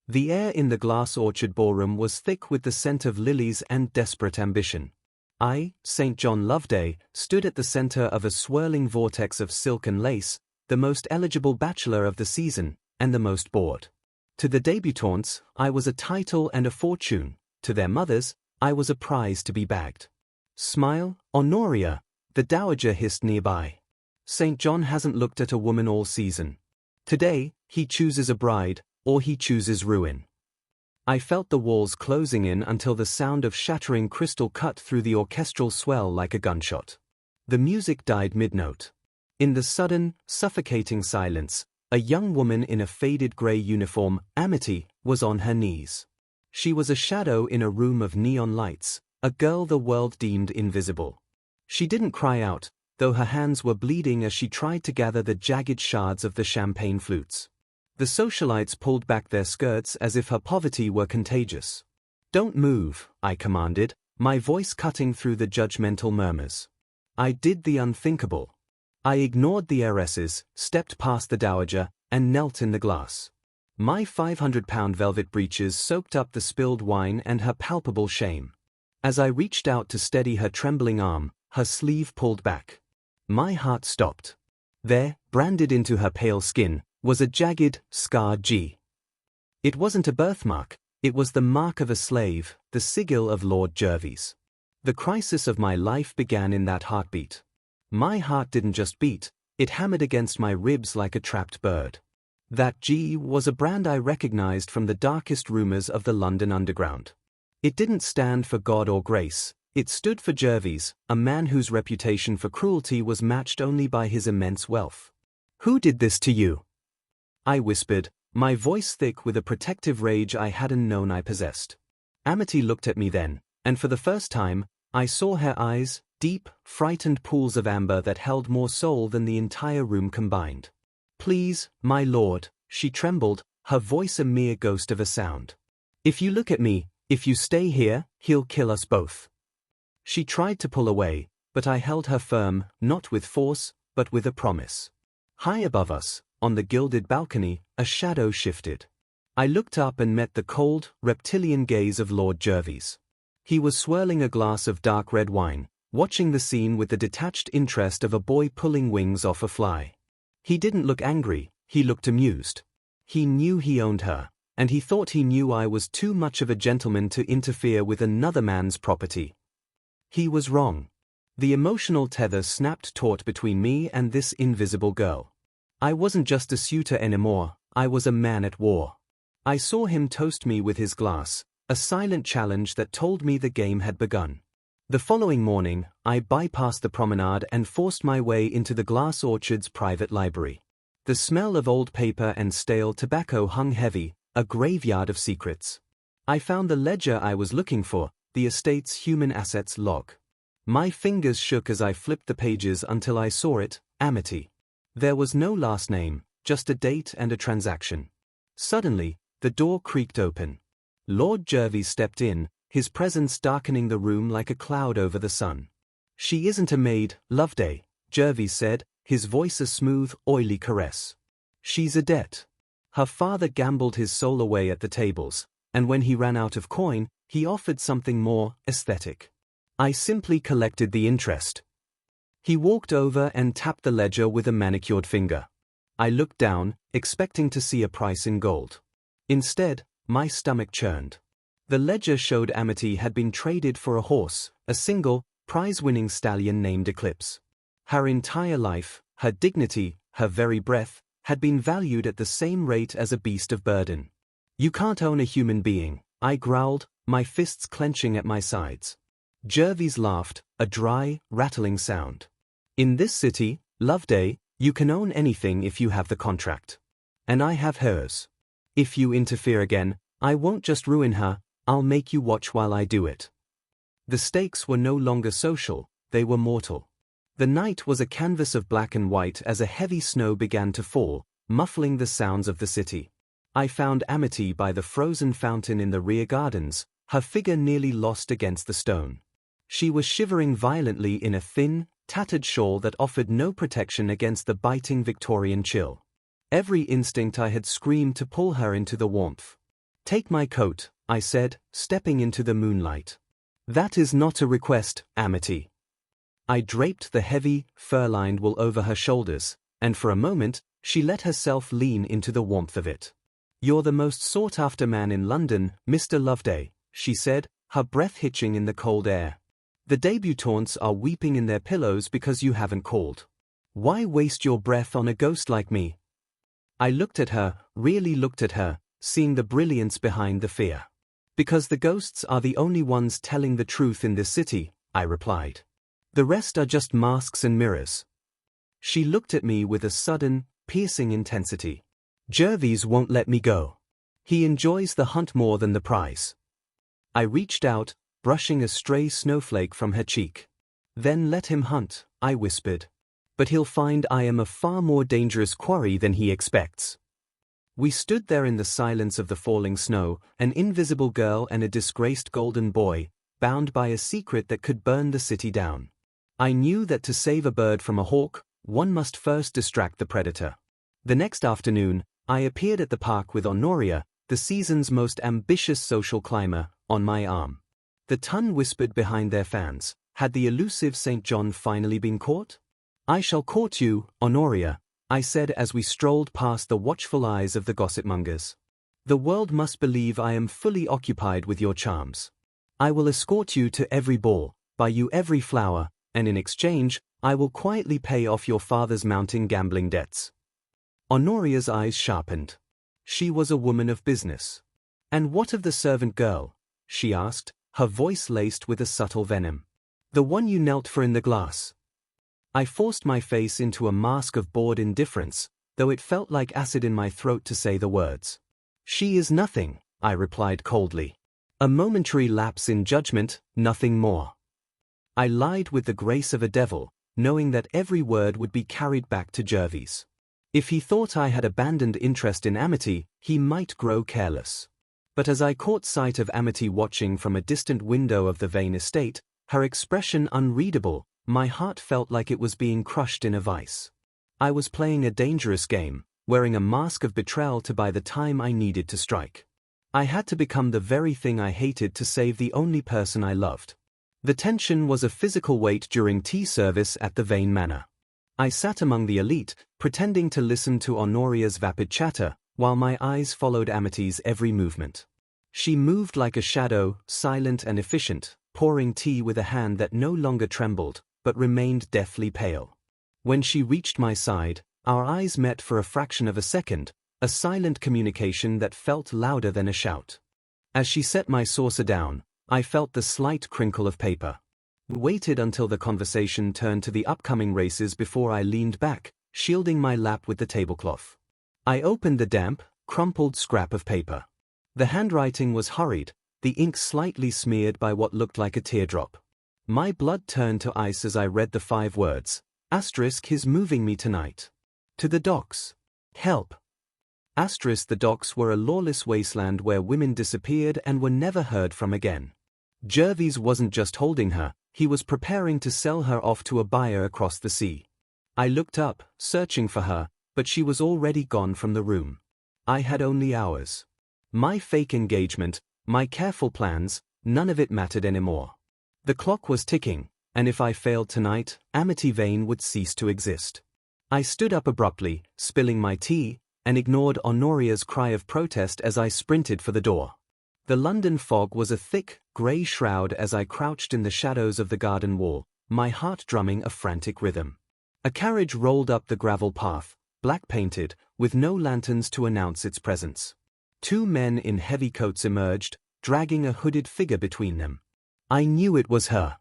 The air in the glass orchard ballroom was thick with the scent of lilies and desperate ambition. I, St. John Loveday, stood at the center of a swirling vortex of silk and lace, the most eligible bachelor of the season, and the most bored. To the debutantes, I was a title and a fortune. To their mothers, I was a prize to be bagged. Smile, Honoria, the dowager hissed nearby. St. John hasn't looked at a woman all season. Today, he chooses a bride, or he chooses ruin. I felt the walls closing in until the sound of shattering crystal cut through the orchestral swell like a gunshot. The music died mid-note. In the sudden, suffocating silence, a young woman in a faded grey uniform, Amity, was on her knees. She was a shadow in a room of neon lights, a girl the world deemed invisible. She didn't cry out, though her hands were bleeding as she tried to gather the jagged shards of the champagne flutes. The socialites pulled back their skirts as if her poverty were contagious. "Don't move," I commanded, my voice cutting through the judgmental murmurs. I did the unthinkable. I ignored the heiresses, stepped past the dowager, and knelt in the glass. My 500-pound velvet breeches soaked up the spilled wine and her palpable shame. As I reached out to steady her trembling arm, her sleeve pulled back. My heart stopped. There, branded into her pale skin, was a jagged, scarred G. It wasn't a birthmark, it was the mark of a slave, the sigil of Lord Jervis. The crisis of my life began in that heartbeat. My heart didn't just beat, it hammered against my ribs like a trapped bird. That G was a brand I recognized from the darkest rumors of the London Underground. It didn't stand for God or grace, it stood for Jervis, a man whose reputation for cruelty was matched only by his immense wealth. "Who did this to you?" I whispered, my voice thick with a protective rage I hadn't known I possessed. Amity looked at me then, and for the first time, I saw her eyes, deep, frightened pools of amber that held more soul than the entire room combined. "Please, my lord," she trembled, her voice a mere ghost of a sound. "If you look at me, if you stay here, he'll kill us both." She tried to pull away, but I held her firm, not with force, but with a promise. High above us, on the gilded balcony, a shadow shifted. I looked up and met the cold, reptilian gaze of Lord Jervis. He was swirling a glass of dark red wine, watching the scene with the detached interest of a boy pulling wings off a fly. He didn't look angry, he looked amused. He knew he owned her, and he thought he knew I was too much of a gentleman to interfere with another man's property. He was wrong. The emotional tether snapped taut between me and this invisible girl. I wasn't just a suitor anymore, I was a man at war. I saw him toast me with his glass, a silent challenge that told me the game had begun. The following morning, I bypassed the promenade and forced my way into the glass orchard's private library. The smell of old paper and stale tobacco hung heavy, a graveyard of secrets. I found the ledger I was looking for, the estate's human assets log. My fingers shook as I flipped the pages until I saw it, Amity. There was no last name, just a date and a transaction. Suddenly, the door creaked open. Lord Jervis stepped in, his presence darkening the room like a cloud over the sun. "She isn't a maid, Loveday," Jervis said, his voice a smooth, oily caress. "She's a debt." Her father gambled his soul away at the tables, and when he ran out of coin, he offered something more aesthetic. I simply collected the interest. He walked over and tapped the ledger with a manicured finger. I looked down, expecting to see a price in gold. Instead, my stomach churned. The ledger showed Amity had been traded for a horse, a single, prize-winning stallion named Eclipse. Her entire life, her dignity, her very breath, had been valued at the same rate as a beast of burden. "You can't own a human being," I growled, my fists clenching at my sides. Jervis laughed, a dry, rattling sound. "In this city, Loveday, you can own anything if you have the contract. And I have hers. If you interfere again, I won't just ruin her, I'll make you watch while I do it." The stakes were no longer social, they were mortal. The night was a canvas of black and white as a heavy snow began to fall, muffling the sounds of the city. I found Amity by the frozen fountain in the rear gardens, her figure nearly lost against the stone. She was shivering violently in a thin, tattered shawl that offered no protection against the biting Victorian chill. Every instinct I had screamed to pull her into the warmth. Take my coat, I said, stepping into the moonlight. That is not a request, Amity. I draped the heavy, fur-lined wool over her shoulders, and for a moment, she let herself lean into the warmth of it. You're the most sought-after man in London, Mr. Loveday, she said, her breath hitching in the cold air. The debutantes are weeping in their pillows because you haven't called. Why waste your breath on a ghost like me? I looked at her, really looked at her, seeing the brilliance behind the fear. Because the ghosts are the only ones telling the truth in this city, I replied. The rest are just masks and mirrors. She looked at me with a sudden, piercing intensity. Jervis won't let me go. He enjoys the hunt more than the prize. I reached out, brushing a stray snowflake from her cheek. Then let him hunt, I whispered. But he'll find I am a far more dangerous quarry than he expects. We stood there in the silence of the falling snow, an invisible girl and a disgraced golden boy, bound by a secret that could burn the city down. I knew that to save a bird from a hawk, one must first distract the predator. The next afternoon, I appeared at the park with Honoria, the season's most ambitious social climber, on my arm. The ton whispered behind their fans. Had the elusive St. John finally been caught? I shall court you, Honoria, I said as we strolled past the watchful eyes of the gossipmongers. The world must believe I am fully occupied with your charms. I will escort you to every ball, buy you every flower, and in exchange, I will quietly pay off your father's mounting gambling debts. Honoria's eyes sharpened. She was a woman of business. And what of the servant girl? She asked, her voice laced with a subtle venom. The one you knelt for in the glass. I forced my face into a mask of bored indifference, though it felt like acid in my throat to say the words. She is nothing, I replied coldly. A momentary lapse in judgment, nothing more. I lied with the grace of a devil, knowing that every word would be carried back to Jervis. If he thought I had abandoned interest in Amity, he might grow careless. But as I caught sight of Amity watching from a distant window of the Vane estate, her expression unreadable, my heart felt like it was being crushed in a vice. I was playing a dangerous game, wearing a mask of betrayal to buy the time I needed to strike. I had to become the very thing I hated to save the only person I loved. The tension was a physical weight during tea service at the Vane Manor. I sat among the elite, pretending to listen to Honoria's vapid chatter, while my eyes followed Amity's every movement. She moved like a shadow, silent and efficient, pouring tea with a hand that no longer trembled, but remained deathly pale. When she reached my side, our eyes met for a fraction of a second, a silent communication that felt louder than a shout. As she set my saucer down, I felt the slight crinkle of paper. I waited until the conversation turned to the upcoming races before I leaned back, shielding my lap with the tablecloth. I opened the damp, crumpled scrap of paper. The handwriting was hurried, the ink slightly smeared by what looked like a teardrop. My blood turned to ice as I read the 5 words. Asterisk is moving me tonight. To the docks. Help. Asterisk the docks were a lawless wasteland where women disappeared and were never heard from again. Jervis wasn't just holding her, he was preparing to sell her off to a buyer across the sea. I looked up, searching for her, but she was already gone from the room. I had only hours. My fake engagement, my careful plans, none of it mattered anymore. The clock was ticking, and if I failed tonight, Amity Vane would cease to exist. I stood up abruptly, spilling my tea, and ignored Honoria's cry of protest as I sprinted for the door. The London fog was a thick, grey shroud as I crouched in the shadows of the garden wall, my heart drumming a frantic rhythm. A carriage rolled up the gravel path, black-painted, with no lanterns to announce its presence. 2 men in heavy coats emerged, dragging a hooded figure between them. I knew it was her.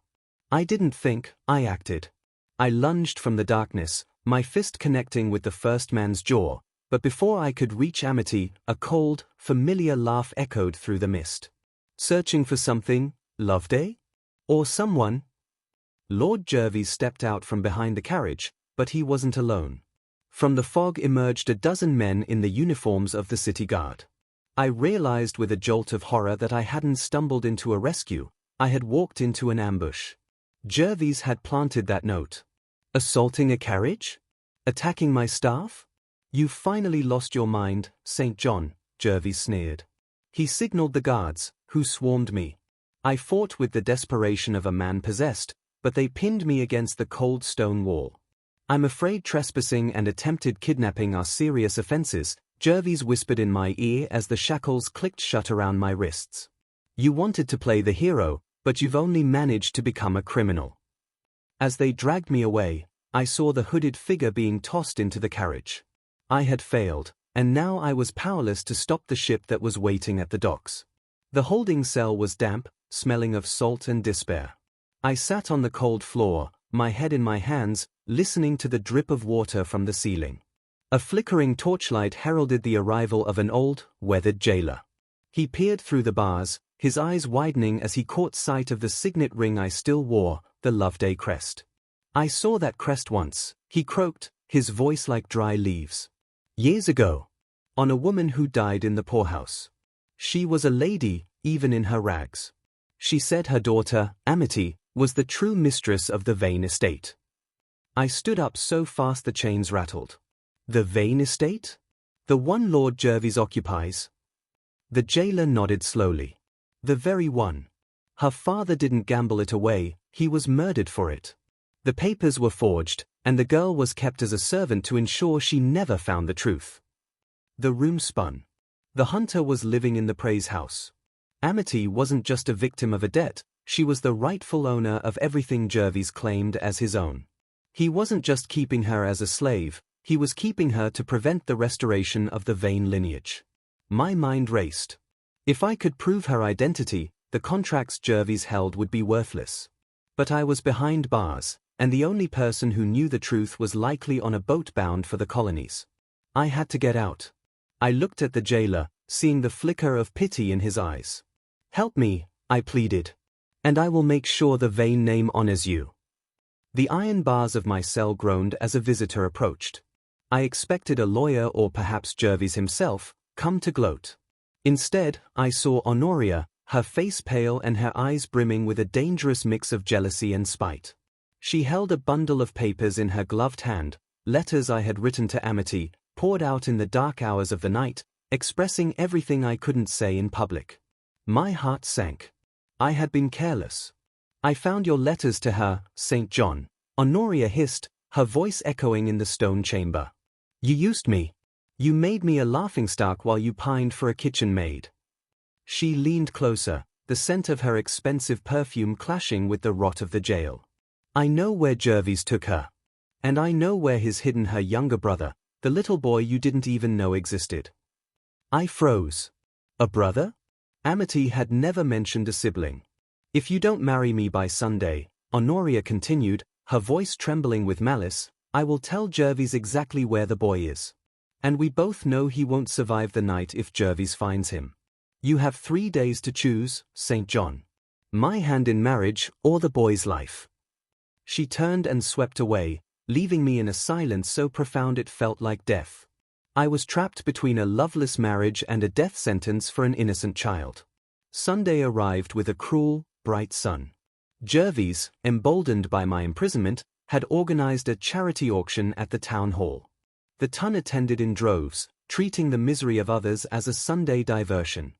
I didn't think, I acted. I lunged from the darkness, my fist connecting with the first man's jaw, but before I could reach Amity, a cold, familiar laugh echoed through the mist. Searching for something, Loveday? Or someone? Lord Jervis stepped out from behind the carriage, but he wasn't alone. From the fog emerged a dozen men in the uniforms of the city guard. I realized with a jolt of horror that I hadn't stumbled into a rescue, I had walked into an ambush. Jervis had planted that note. Assaulting a carriage? Attacking my staff? You finally lost your mind, St. John, Jervis sneered. He signaled the guards, who swarmed me. I fought with the desperation of a man possessed, but they pinned me against the cold stone wall. I'm afraid trespassing and attempted kidnapping are serious offenses, Jervis whispered in my ear as the shackles clicked shut around my wrists. You wanted to play the hero, but you've only managed to become a criminal. As they dragged me away, I saw the hooded figure being tossed into the carriage. I had failed, and now I was powerless to stop the ship that was waiting at the docks. The holding cell was damp, smelling of salt and despair. I sat on the cold floor, my head in my hands, listening to the drip of water from the ceiling. A flickering torchlight heralded the arrival of an old, weathered jailer. He peered through the bars, his eyes widening as he caught sight of the signet ring I still wore, the Loveday crest. I saw that crest once, he croaked, his voice like dry leaves. Years ago. On a woman who died in the poorhouse. She was a lady, even in her rags. She said her daughter, Amity, was the true mistress of the Vane estate. I stood up so fast the chains rattled. The Vane estate? The one Lord Jervis occupies? The jailer nodded slowly. The very one. Her father didn't gamble it away, he was murdered for it. The papers were forged, and the girl was kept as a servant to ensure she never found the truth. The room spun. The hunter was living in the Praise house. Amity wasn't just a victim of a debt, she was the rightful owner of everything Jervis claimed as his own. He wasn't just keeping her as a slave, he was keeping her to prevent the restoration of the Vane lineage. My mind raced. If I could prove her identity, the contracts Jervis held would be worthless. But I was behind bars, and the only person who knew the truth was likely on a boat bound for the colonies. I had to get out. I looked at the jailer, seeing the flicker of pity in his eyes. Help me, I pleaded. And I will make sure the Vane name honors you. The iron bars of my cell groaned as a visitor approached. I expected a lawyer or perhaps Jervis himself, come to gloat. Instead, I saw Honoria, her face pale and her eyes brimming with a dangerous mix of jealousy and spite. She held a bundle of papers in her gloved hand, letters I had written to Amity, poured out in the dark hours of the night, expressing everything I couldn't say in public. My heart sank. I had been careless. I found your letters to her, St. John, Honoria hissed, her voice echoing in the stone chamber. You used me. You made me a laughingstock while you pined for a kitchen maid. She leaned closer, the scent of her expensive perfume clashing with the rot of the jail. I know where Jervis took her. And I know where he's hidden her younger brother, the little boy you didn't even know existed. I froze. A brother? Amity had never mentioned a sibling. If you don't marry me by Sunday, Honoria continued, her voice trembling with malice, I will tell Jervis exactly where the boy is. And we both know he won't survive the night if Jervis finds him. You have 3 days to choose, St. John. My hand in marriage or the boy's life. She turned and swept away, leaving me in a silence so profound it felt like death. I was trapped between a loveless marriage and a death sentence for an innocent child. Sunday arrived with a cruel, bright sun. Jervis, emboldened by my imprisonment, had organized a charity auction at the town hall. The ton attended in droves, treating the misery of others as a Sunday diversion.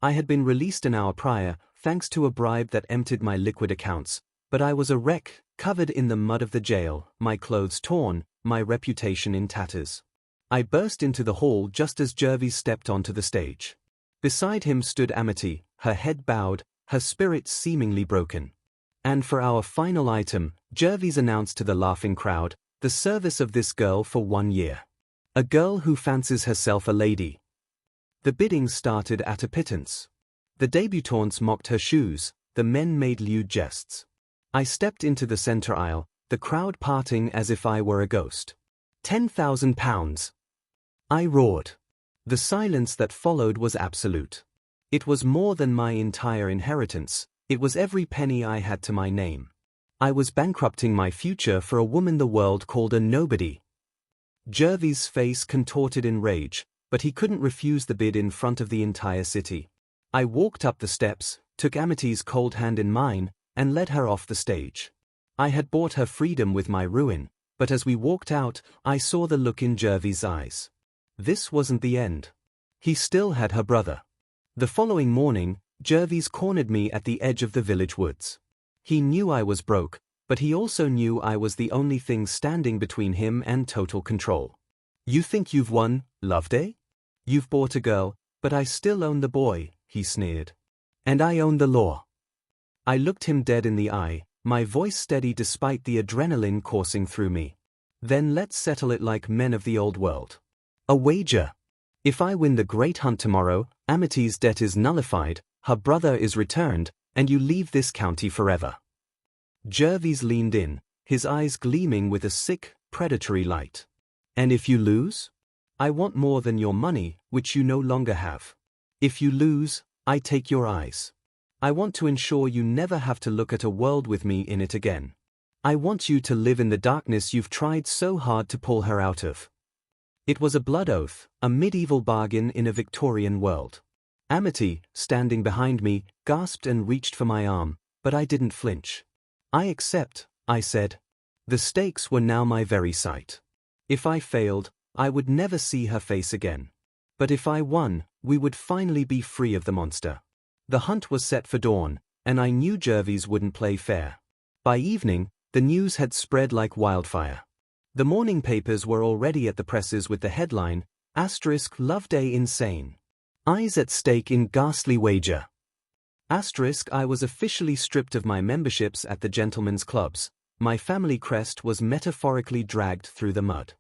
I had been released an hour prior, thanks to a bribe that emptied my liquid accounts, but I was a wreck, covered in the mud of the jail, my clothes torn, my reputation in tatters. I burst into the hall just as Jervis stepped onto the stage. Beside him stood Amity, her head bowed, her spirit seemingly broken. And for our final item, Jervis announced to the laughing crowd, the service of this girl for 1 year. A girl who fancies herself a lady. The bidding started at a pittance. The debutantes mocked her shoes, the men made lewd jests. I stepped into the center aisle, the crowd parting as if I were a ghost. £10,000. I roared. The silence that followed was absolute. It was more than my entire inheritance, it was every penny I had to my name. I was bankrupting my future for a woman the world called a nobody. Jervis' face contorted in rage, but he couldn't refuse the bid in front of the entire city. I walked up the steps, took Amity's cold hand in mine, and led her off the stage. I had bought her freedom with my ruin, but as we walked out, I saw the look in Jervis' eyes. This wasn't the end. He still had her brother. The following morning, Jervis cornered me at the edge of the village woods. He knew I was broke, but he also knew I was the only thing standing between him and total control. "You think you've won, Loveday? You've bought a girl, but I still own the boy," he sneered. "And I own the law." I looked him dead in the eye, my voice steady despite the adrenaline coursing through me. "Then let's settle it like men of the old world. A wager. If I win the great hunt tomorrow, Amity's debt is nullified, her brother is returned, and you leave this county forever." Jervis leaned in, his eyes gleaming with a sick, predatory light. "And if you lose? I want more than your money, which you no longer have. If you lose, I take your eyes. I want to ensure you never have to look at a world with me in it again. I want you to live in the darkness you've tried so hard to pull her out of." It was a blood oath, a medieval bargain in a Victorian world. Amity, standing behind me, gasped and reached for my arm, but I didn't flinch. "I accept," I said. The stakes were now my very sight. If I failed, I would never see her face again. But if I won, we would finally be free of the monster. The hunt was set for dawn, and I knew Jervis wouldn't play fair. By evening, the news had spread like wildfire. The morning papers were already at the presses with the headline, "Loveday insane. Eyes at stake in ghastly wager." I was officially stripped of my memberships at the gentlemen's clubs. My family crest was metaphorically dragged through the mud.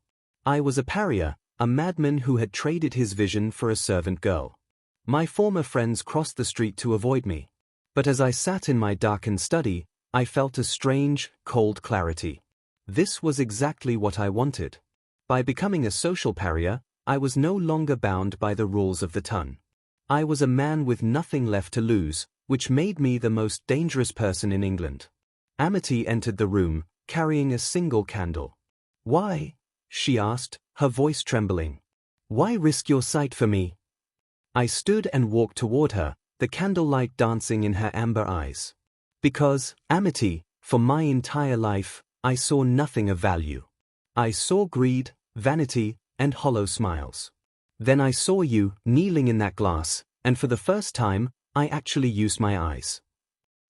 I was a pariah, a madman who had traded his vision for a servant girl. My former friends crossed the street to avoid me. But as I sat in my darkened study, I felt a strange, cold clarity. This was exactly what I wanted. By becoming a social pariah, I was no longer bound by the rules of the ton. I was a man with nothing left to lose, which made me the most dangerous person in England. Amity entered the room, carrying a single candle. "Why?" she asked, her voice trembling. "Why risk your sight for me?" I stood and walked toward her, the candlelight dancing in her amber eyes. "Because, Amity, for my entire life, I saw nothing of value. I saw greed, vanity, and hollow smiles. Then I saw you, kneeling in that glass, and for the first time, I actually used my eyes."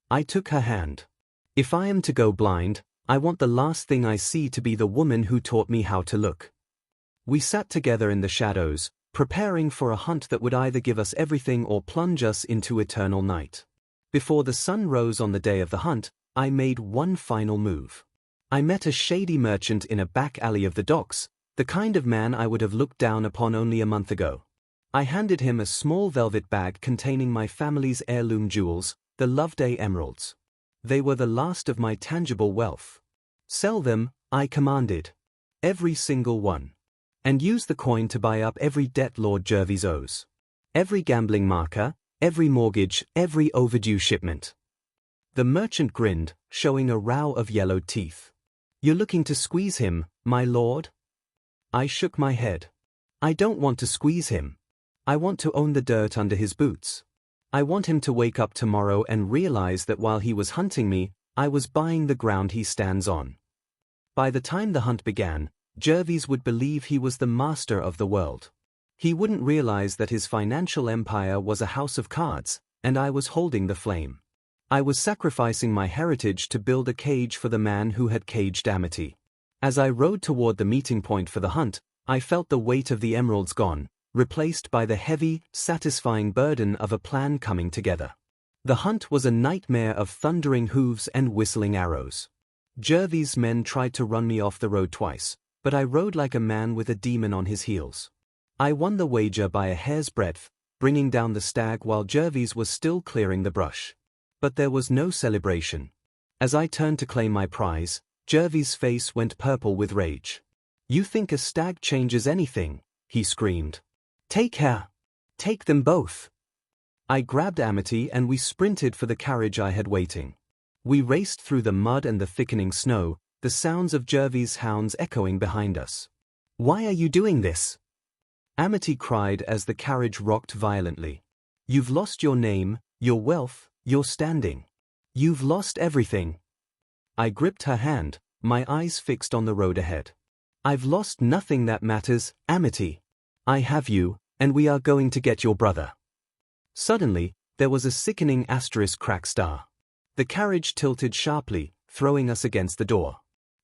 I took her hand. "If I am to go blind, I want the last thing I see to be the woman who taught me how to look." We sat together in the shadows, preparing for a hunt that would either give us everything or plunge us into eternal night. Before the sun rose on the day of the hunt, I made one final move. I met a shady merchant in a back alley of the docks, the kind of man I would have looked down upon only a month ago. I handed him a small velvet bag containing my family's heirloom jewels, the Loveday emeralds. They were the last of my tangible wealth. "Sell them," I commanded. "Every single one. And use the coin to buy up every debt Lord Jervis owes. Every gambling marker, every mortgage, every overdue shipment." The merchant grinned, showing a row of yellowed teeth. "You're looking to squeeze him, my lord?" I shook my head. "I don't want to squeeze him. I want to own the dirt under his boots. I want him to wake up tomorrow and realize that while he was hunting me, I was buying the ground he stands on." By the time the hunt began, Jervis would believe he was the master of the world. He wouldn't realize that his financial empire was a house of cards, and I was holding the flame. I was sacrificing my heritage to build a cage for the man who had caged Amity. As I rode toward the meeting point for the hunt, I felt the weight of the emeralds gone, replaced by the heavy, satisfying burden of a plan coming together. The hunt was a nightmare of thundering hooves and whistling arrows. Jervis' men tried to run me off the road twice, but I rode like a man with a demon on his heels. I won the wager by a hair's breadth, bringing down the stag while Jervis was still clearing the brush. But there was no celebration. As I turned to claim my prize, Jervis' face went purple with rage. "You think a stag changes anything?" he screamed. "Take her! Take them both!" I grabbed Amity and we sprinted for the carriage I had waiting. We raced through the mud and the thickening snow, the sounds of Jervis' hounds echoing behind us. "Why are you doing this?" Amity cried as the carriage rocked violently. "You've lost your name, your wealth, your standing. You've lost everything." I gripped her hand, my eyes fixed on the road ahead. "I've lost nothing that matters, Amity. I have you, and we are going to get your brother." Suddenly, there was a sickening asterisk crack star. The carriage tilted sharply, throwing us against the door.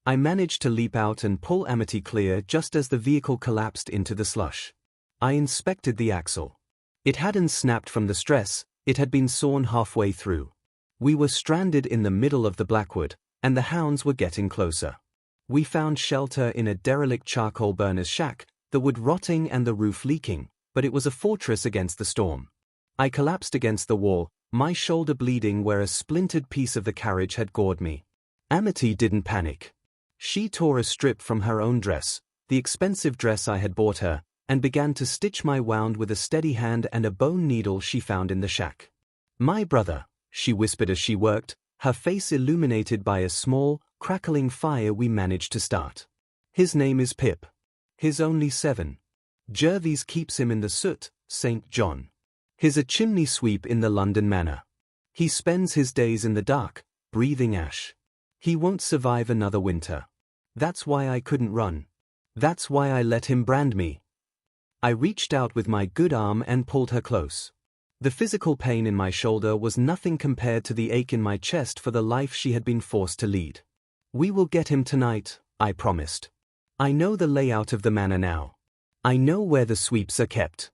I managed to leap out and pull Amity clear just as the vehicle collapsed into the slush. I inspected the axle. It hadn't snapped from the stress, it had been sawn halfway through. We were stranded in the middle of the Blackwood, and the hounds were getting closer. We found shelter in a derelict charcoal burner's shack, the wood rotting and the roof leaking, but it was a fortress against the storm. I collapsed against the wall, my shoulder bleeding where a splintered piece of the carriage had gored me. Amity didn't panic. She tore a strip from her own dress, the expensive dress I had bought her, and began to stitch my wound with a steady hand and a bone needle she found in the shack. "My brother," she whispered as she worked, her face illuminated by a small, crackling fire we managed to start. "His name is Pip. He's only 7. Jervis keeps him in the soot, St. John. He's a chimney sweep in the London manor. He spends his days in the dark, breathing ash. He won't survive another winter. That's why I couldn't run. That's why I let him brand me." I reached out with my good arm and pulled her close. The physical pain in my shoulder was nothing compared to the ache in my chest for the life she had been forced to lead. "We will get him tonight," I promised. "I know the layout of the manor now. I know where the sweeps are kept."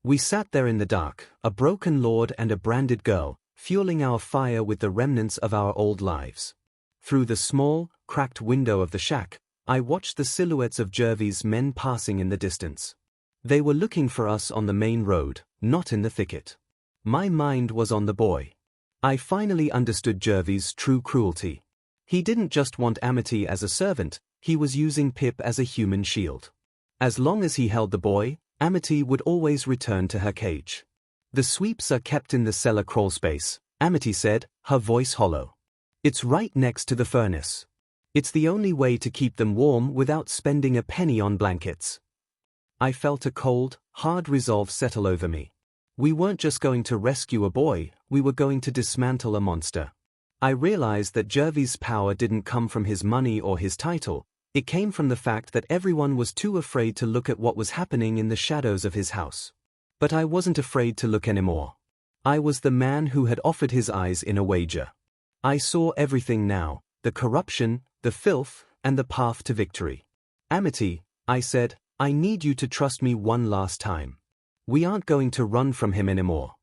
We sat there in the dark, a broken lord and a branded girl, fueling our fire with the remnants of our old lives. Through the small, cracked window of the shack, I watched the silhouettes of Jervis' men passing in the distance. They were looking for us on the main road, not in the thicket. My mind was on the boy. I finally understood Jervis' true cruelty. He didn't just want Amity as a servant, he was using Pip as a human shield. As long as he held the boy, Amity would always return to her cage. "The sweeps are kept in the cellar crawlspace," Amity said, her voice hollow. "It's right next to the furnace. It's the only way to keep them warm without spending a penny on blankets." I felt a cold, hard resolve settle over me. We weren't just going to rescue a boy, we were going to dismantle a monster. I realized that Jervis' power didn't come from his money or his title, it came from the fact that everyone was too afraid to look at what was happening in the shadows of his house. But I wasn't afraid to look anymore. I was the man who had offered his eyes in a wager. I saw everything now, the corruption, the filth, and the path to victory. "Amity," I said, "I need you to trust me one last time. We aren't going to run from him anymore.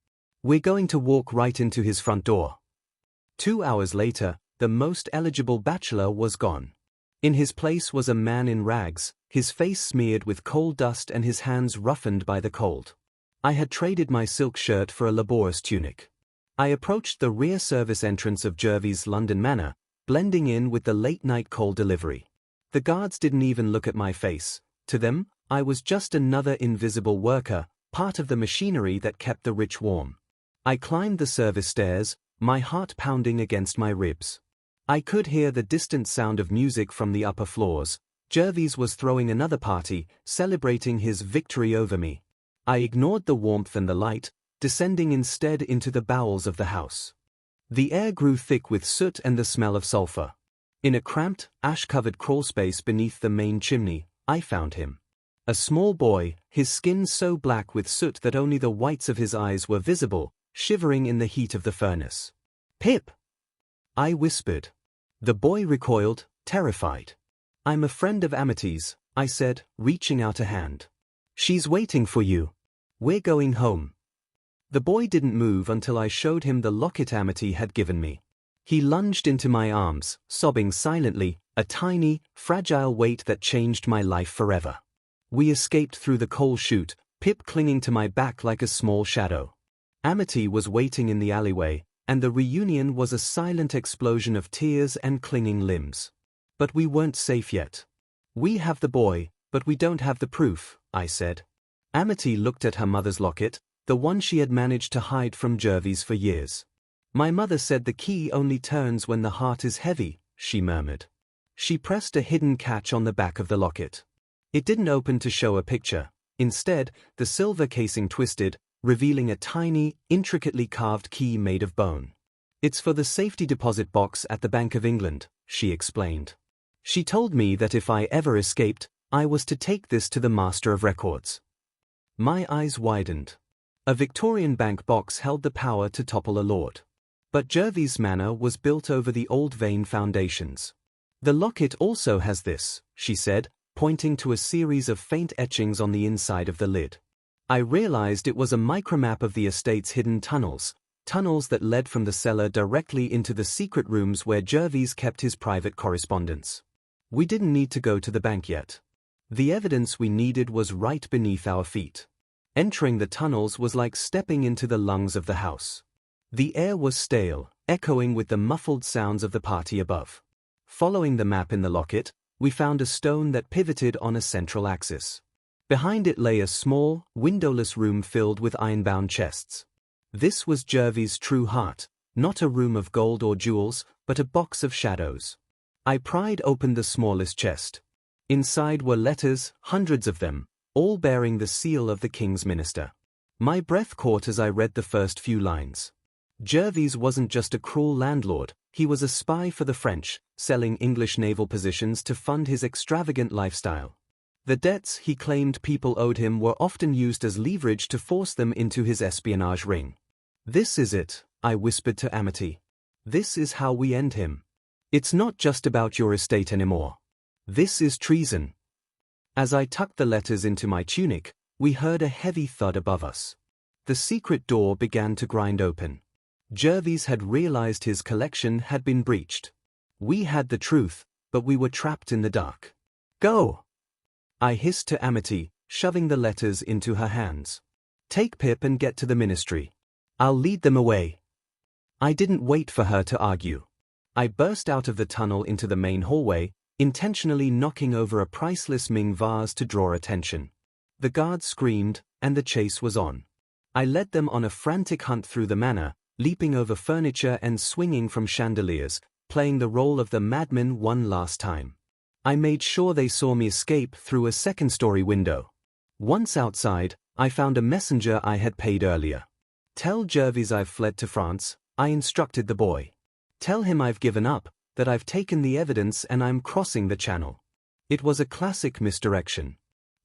We're going to walk right into his front door." 2 hours later, the most eligible bachelor was gone. In his place was a man in rags, his face smeared with coal dust and his hands roughened by the cold. I had traded my silk shirt for a laborious tunic. I approached the rear service entrance of Jervis' London manor, blending in with the late-night coal delivery. The guards didn't even look at my face. To them, I was just another invisible worker, part of the machinery that kept the rich warm. I climbed the service stairs, my heart pounding against my ribs. I could hear the distant sound of music from the upper floors. Jervis was throwing another party, celebrating his victory over me. I ignored the warmth and the light, descending instead into the bowels of the house. The air grew thick with soot and the smell of sulfur. In a cramped, ash-covered crawlspace beneath the main chimney, I found him. A small boy, his skin so black with soot that only the whites of his eyes were visible, shivering in the heat of the furnace. "Pip!" I whispered. The boy recoiled, terrified. "I'm a friend of Amity's," I said, reaching out a hand. "She's waiting for you. We're going home." The boy didn't move until I showed him the locket Amity had given me. He lunged into my arms, sobbing silently, a tiny, fragile weight that changed my life forever. We escaped through the coal chute, Pip clinging to my back like a small shadow. Amity was waiting in the alleyway, and the reunion was a silent explosion of tears and clinging limbs. But we weren't safe yet. "We have the boy, but we don't have the proof," I said. Amity looked at her mother's locket, the one she had managed to hide from Jervis for years. "My mother said the key only turns when the heart is heavy," she murmured. She pressed a hidden catch on the back of the locket. It didn't open to show a picture. Instead, the silver casing twisted, revealing a tiny, intricately carved key made of bone. "It's for the safety deposit box at the Bank of England," she explained. She told me that if I ever escaped, I was to take this to the Master of Records. My eyes widened. A Victorian bank box held the power to topple a lord. But Jervis Manor was built over the old vein foundations. The locket also has this, she said, pointing to a series of faint etchings on the inside of the lid. I realized it was a micromap of the estate's hidden tunnels that led from the cellar directly into the secret rooms where Jervis kept his private correspondence. We didn't need to go to the bank yet. The evidence we needed was right beneath our feet. Entering the tunnels was like stepping into the lungs of the house. The air was stale, echoing with the muffled sounds of the party above. Following the map in the locket, we found a stone that pivoted on a central axis. Behind it lay a small, windowless room filled with iron-bound chests. This was Jervis' true heart, not a room of gold or jewels, but a box of shadows. I pried open the smallest chest. Inside were letters, hundreds of them, all bearing the seal of the king's minister. My breath caught as I read the first few lines. Jervis wasn't just a cruel landlord, he was a spy for the French, selling English naval positions to fund his extravagant lifestyle. The debts he claimed people owed him were often used as leverage to force them into his espionage ring. "This is it," I whispered to Amity. "This is how we end him. It's not just about your estate anymore. This is treason." As I tucked the letters into my tunic, we heard a heavy thud above us. The secret door began to grind open. Jervis had realized his collection had been breached. We had the truth, but we were trapped in the dark. "Go!" I hissed to Amity, shoving the letters into her hands. "Take Pip and get to the ministry. I'll lead them away." I didn't wait for her to argue. I burst out of the tunnel into the main hallway, intentionally knocking over a priceless Ming vase to draw attention. The guards screamed, and the chase was on. I led them on a frantic hunt through the manor, leaping over furniture and swinging from chandeliers, playing the role of the madman one last time. I made sure they saw me escape through a second-story window. Once outside, I found a messenger I had paid earlier. "Tell Jervis I've fled to France," I instructed the boy. "Tell him I've given up, that I've taken the evidence and I'm crossing the channel." It was a classic misdirection.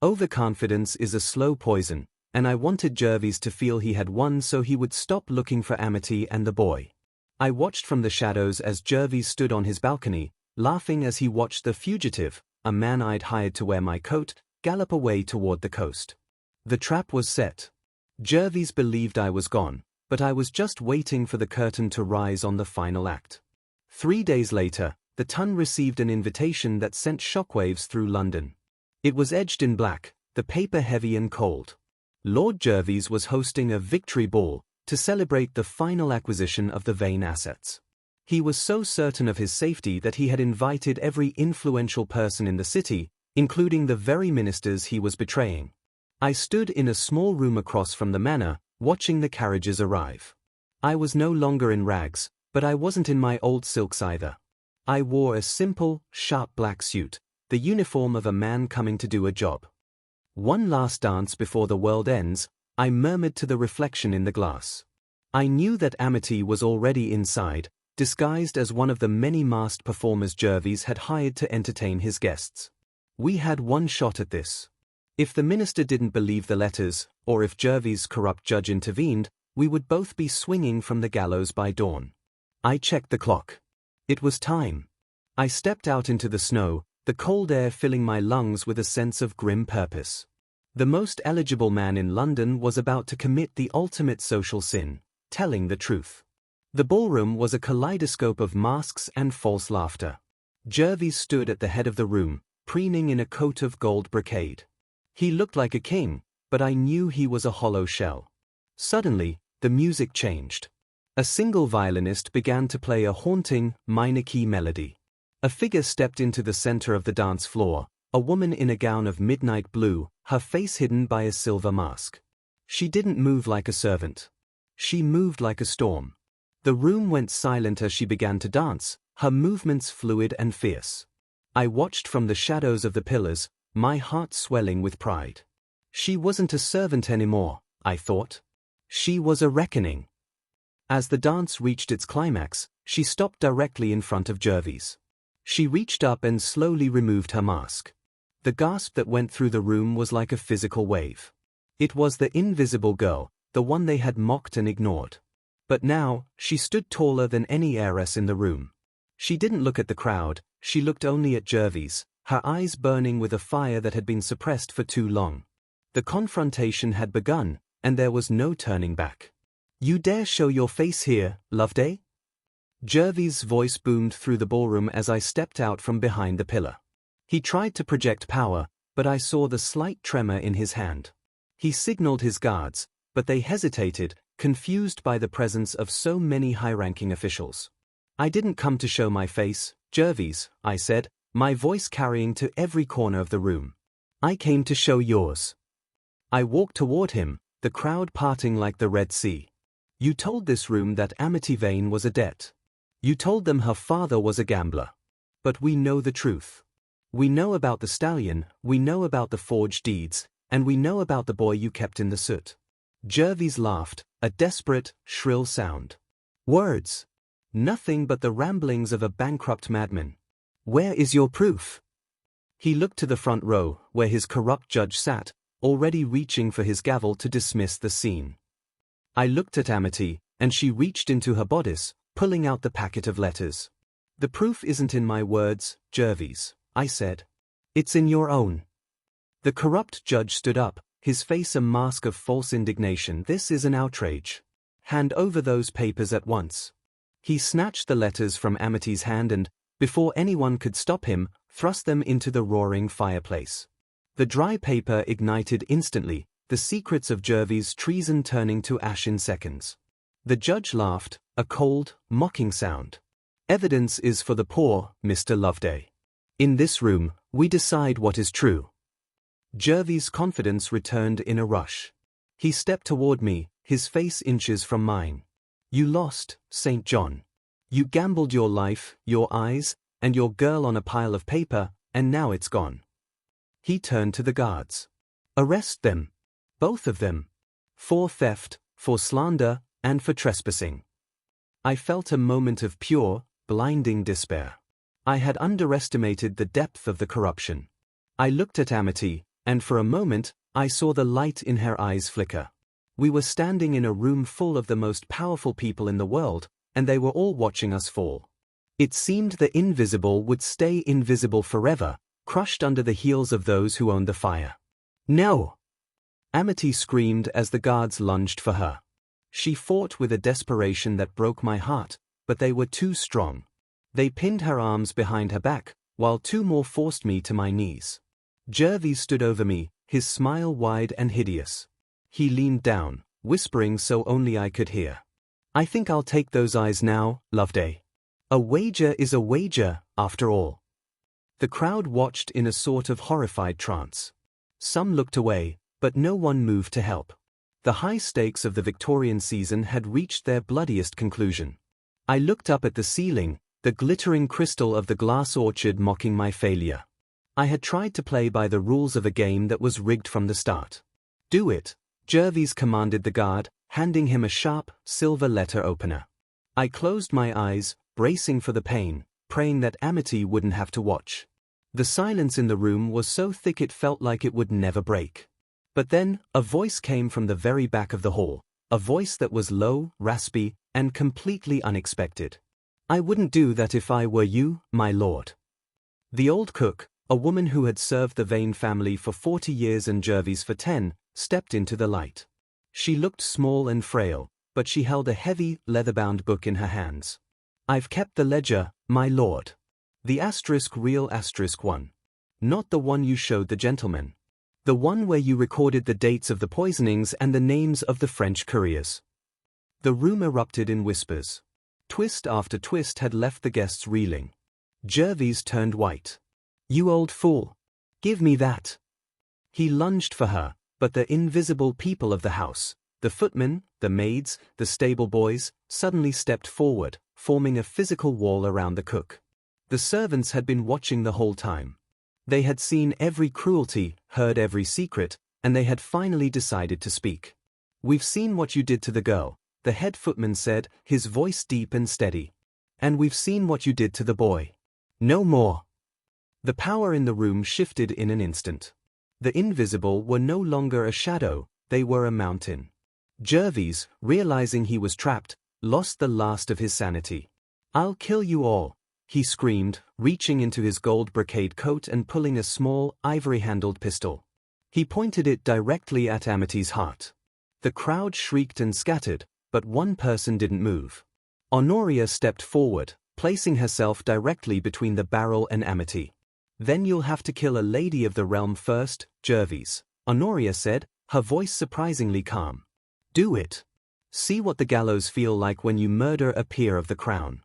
Overconfidence is a slow poison, and I wanted Jervis to feel he had won so he would stop looking for Amity and the boy. I watched from the shadows as Jervis stood on his balcony, laughing as he watched the fugitive, a man I'd hired to wear my coat, gallop away toward the coast. The trap was set. Jervis believed I was gone, but I was just waiting for the curtain to rise on the final act. 3 days later, the Tun received an invitation that sent shockwaves through London. It was edged in black, the paper heavy and cold. Lord Jervis was hosting a victory ball to celebrate the final acquisition of the Vane assets. He was so certain of his safety that he had invited every influential person in the city, including the very ministers he was betraying. I stood in a small room across from the manor, watching the carriages arrive. I was no longer in rags, but I wasn't in my old silks either. I wore a simple, sharp black suit, the uniform of a man coming to do a job. "One last dance before the world ends," I murmured to the reflection in the glass. I knew that Amity was already inside, disguised as one of the many masked performers Jervis had hired to entertain his guests. We had one shot at this. If the minister didn't believe the letters, or if Jervis' corrupt judge intervened, we would both be swinging from the gallows by dawn. I checked the clock. It was time. I stepped out into the snow, the cold air filling my lungs with a sense of grim purpose. The most eligible man in London was about to commit the ultimate social sin, telling the truth. The ballroom was a kaleidoscope of masks and false laughter. Jervis stood at the head of the room, preening in a coat of gold brocade. He looked like a king, but I knew he was a hollow shell. Suddenly, the music changed. A single violinist began to play a haunting, minor-key melody. A figure stepped into the center of the dance floor, a woman in a gown of midnight blue, her face hidden by a silver mask. She didn't move like a servant. She moved like a storm. The room went silent as she began to dance, her movements fluid and fierce. I watched from the shadows of the pillars, my heart swelling with pride. She wasn't a servant anymore, I thought. She was a reckoning. As the dance reached its climax, she stopped directly in front of Jervis. She reached up and slowly removed her mask. The gasp that went through the room was like a physical wave. It was the invisible girl, the one they had mocked and ignored. But now, she stood taller than any heiress in the room. She didn't look at the crowd, she looked only at Jervis, her eyes burning with a fire that had been suppressed for too long. The confrontation had begun, and there was no turning back. "You dare show your face here, Loveday?" Jervis' voice boomed through the ballroom as I stepped out from behind the pillar. He tried to project power, but I saw the slight tremor in his hand. He signaled his guards, but they hesitated, confused by the presence of so many high-ranking officials. "I didn't come to show my face, Jervis," I said, my voice carrying to every corner of the room. "I came to show yours." I walked toward him, the crowd parting like the Red Sea. "You told this room that Amity Vane was a debt. You told them her father was a gambler. But we know the truth. We know about the stallion, we know about the forged deeds, and we know about the boy you kept in the soot." Jervis laughed, a desperate, shrill sound. "Words. Nothing but the ramblings of a bankrupt madman. Where is your proof?" He looked to the front row, where his corrupt judge sat, already reaching for his gavel to dismiss the scene. I looked at Amity, and she reached into her bodice, pulling out the packet of letters. "The proof isn't in my words, Jervis," I said. "It's in your own." The corrupt judge stood up, his face a mask of false indignation. "This is an outrage. Hand over those papers at once." He snatched the letters from Amity's hand and, before anyone could stop him, thrust them into the roaring fireplace. The dry paper ignited instantly, the secrets of Jervis' treason turning to ash in seconds. The judge laughed, a cold, mocking sound. "Evidence is for the poor, Mr. Loveday. In this room, we decide what is true." Jervis' confidence returned in a rush. He stepped toward me, his face inches from mine. "You lost, St. John. You gambled your life, your eyes, and your girl on a pile of paper, and now it's gone." He turned to the guards. "Arrest them. Both of them. For theft, for slander, and for trespassing." I felt a moment of pure, blinding despair. I had underestimated the depth of the corruption. I looked at Amity, and for a moment, I saw the light in her eyes flicker. We were standing in a room full of the most powerful people in the world, and they were all watching us fall. It seemed the invisible would stay invisible forever, crushed under the heels of those who owned the fire. "No!" Amity screamed as the guards lunged for her. She fought with a desperation that broke my heart, but they were too strong. They pinned her arms behind her back, while two more forced me to my knees. Jervis stood over me, his smile wide and hideous. He leaned down, whispering so only I could hear. "I think I'll take those eyes now, Loveday. A wager is a wager, after all." The crowd watched in a sort of horrified trance. Some looked away, but no one moved to help. The high stakes of the Victorian season had reached their bloodiest conclusion. I looked up at the ceiling, the glittering crystal of the glass orchard mocking my failure. I had tried to play by the rules of a game that was rigged from the start. "Do it," Jervis commanded the guard, handing him a sharp, silver letter opener. I closed my eyes, bracing for the pain, praying that Amity wouldn't have to watch. The silence in the room was so thick it felt like it would never break. But then, a voice came from the very back of the hall, a voice that was low, raspy, and completely unexpected. "I wouldn't do that if I were you, my lord." The old cook, a woman who had served the Vane family for 40 years and Jervis for 10, stepped into the light. She looked small and frail, but she held a heavy, leather-bound book in her hands. "I've kept the ledger, my lord. The real one. Not the one you showed the gentlemen. The one where you recorded the dates of the poisonings and the names of the French couriers." The room erupted in whispers. Twist after twist had left the guests reeling. Jervis turned white. "You old fool! Give me that!" He lunged for her, but the invisible people of the house, the footmen, the maids, the stable boys, suddenly stepped forward, forming a physical wall around the cook. The servants had been watching the whole time. They had seen every cruelty, heard every secret, and they had finally decided to speak. "We've seen what you did to the girl," the head footman said, his voice deep and steady. "And we've seen what you did to the boy. No more." The power in the room shifted in an instant. The invisible were no longer a shadow, they were a mountain. Jervis, realizing he was trapped, lost the last of his sanity. "I'll kill you all," he screamed, reaching into his gold brocade coat and pulling a small, ivory-handled pistol. He pointed it directly at Amity's heart. The crowd shrieked and scattered, but one person didn't move. Honoria stepped forward, placing herself directly between the barrel and Amity. "Then you'll have to kill a lady of the realm first, Jervis," Honoria said, her voice surprisingly calm. "Do it. See what the gallows feel like when you murder a peer of the crown."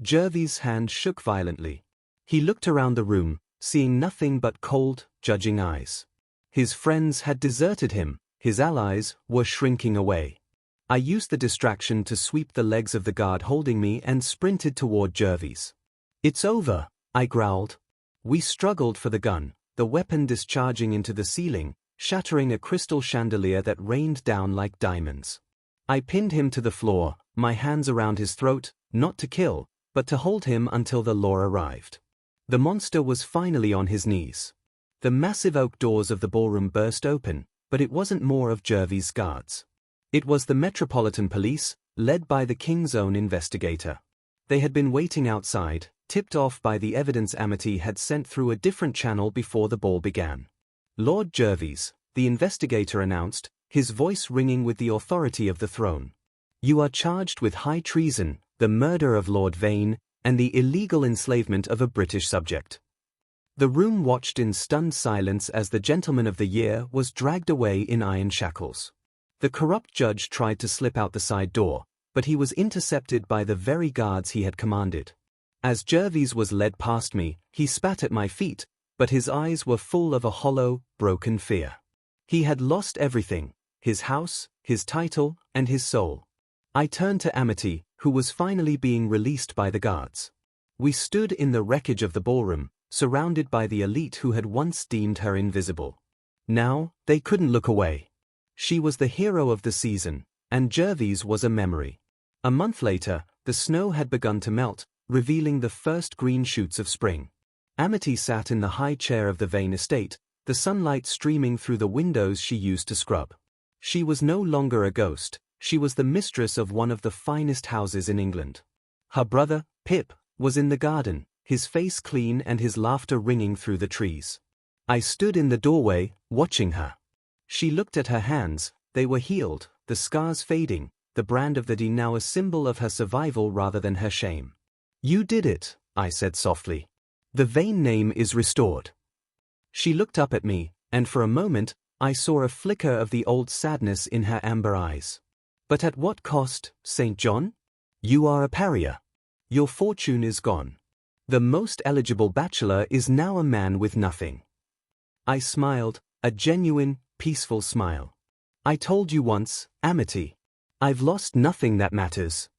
Jervis' hand shook violently. He looked around the room, seeing nothing but cold, judging eyes. His friends had deserted him, his allies were shrinking away. I used the distraction to sweep the legs of the guard holding me and sprinted toward Jervis. "It's over," I growled. We struggled for the gun, the weapon discharging into the ceiling, shattering a crystal chandelier that rained down like diamonds. I pinned him to the floor, my hands around his throat, not to kill, but to hold him until the law arrived. The monster was finally on his knees. The massive oak doors of the ballroom burst open, but it wasn't more of Jervis' guards. It was the Metropolitan Police, led by the King's own investigator. They had been waiting outside, tipped off by the evidence Amity had sent through a different channel before the ball began. "Lord Jervis," the investigator announced, his voice ringing with the authority of the throne. "You are charged with high treason, the murder of Lord Vane, and the illegal enslavement of a British subject." The room watched in stunned silence as the Gentleman of the Year was dragged away in iron shackles. The corrupt judge tried to slip out the side door, but he was intercepted by the very guards he had commanded. As Jervis was led past me, he spat at my feet, but his eyes were full of a hollow, broken fear. He had lost everything: his house, his title, and his soul. I turned to Amity, who was finally being released by the guards. We stood in the wreckage of the ballroom, surrounded by the elite who had once deemed her invisible. Now, they couldn't look away. She was the hero of the season, and Jervis was a memory. A month later, the snow had begun to melt, revealing the first green shoots of spring. Amity sat in the high chair of the Vane estate, the sunlight streaming through the windows she used to scrub. She was no longer a ghost, she was the mistress of one of the finest houses in England. Her brother, Pip, was in the garden, his face clean and his laughter ringing through the trees. I stood in the doorway, watching her. She looked at her hands, they were healed, the scars fading, the brand of the D now a symbol of her survival rather than her shame. "You did it," I said softly. "The Vane name is restored." She looked up at me, and for a moment, I saw a flicker of the old sadness in her amber eyes. "But at what cost, St. John? You are a pariah. Your fortune is gone. The most eligible bachelor is now a man with nothing." I smiled, a genuine, peaceful smile. "I told you once, Amity. I've lost nothing that matters."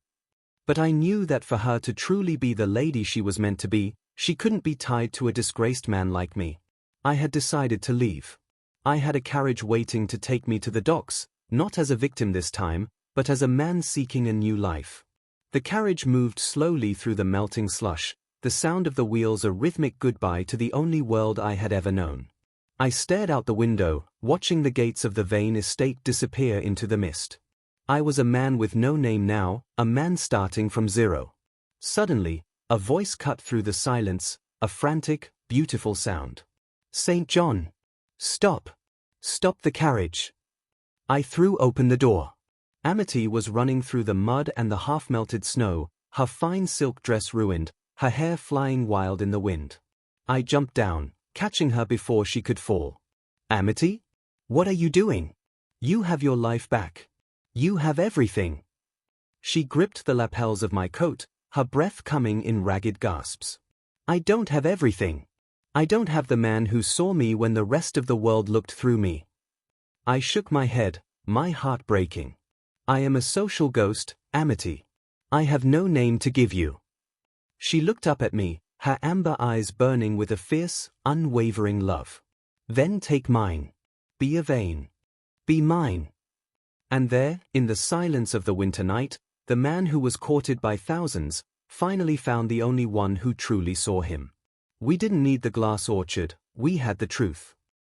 But I knew that for her to truly be the lady she was meant to be, she couldn't be tied to a disgraced man like me. I had decided to leave. I had a carriage waiting to take me to the docks, not as a victim this time, but as a man seeking a new life. The carriage moved slowly through the melting slush, the sound of the wheels a rhythmic goodbye to the only world I had ever known. I stared out the window, watching the gates of the Vane estate disappear into the mist. I was a man with no name now, a man starting from zero. Suddenly, a voice cut through the silence, a frantic, beautiful sound. "St. John! Stop! Stop the carriage!" I threw open the door. Amity was running through the mud and the half-melted snow, her fine silk dress ruined, her hair flying wild in the wind. I jumped down, catching her before she could fall. "Amity? What are you doing? You have your life back. You have everything." She gripped the lapels of my coat, her breath coming in ragged gasps. "I don't have everything. I don't have the man who saw me when the rest of the world looked through me." I shook my head, my heart breaking. "I am a social ghost, Amity. I have no name to give you." She looked up at me, her amber eyes burning with a fierce, unwavering love. "Then take mine. Be a Vane. Be mine." And there, in the silence of the winter night, the man who was courted by thousands, finally found the only one who truly saw him. We didn't need the glass orchard, we had the truth.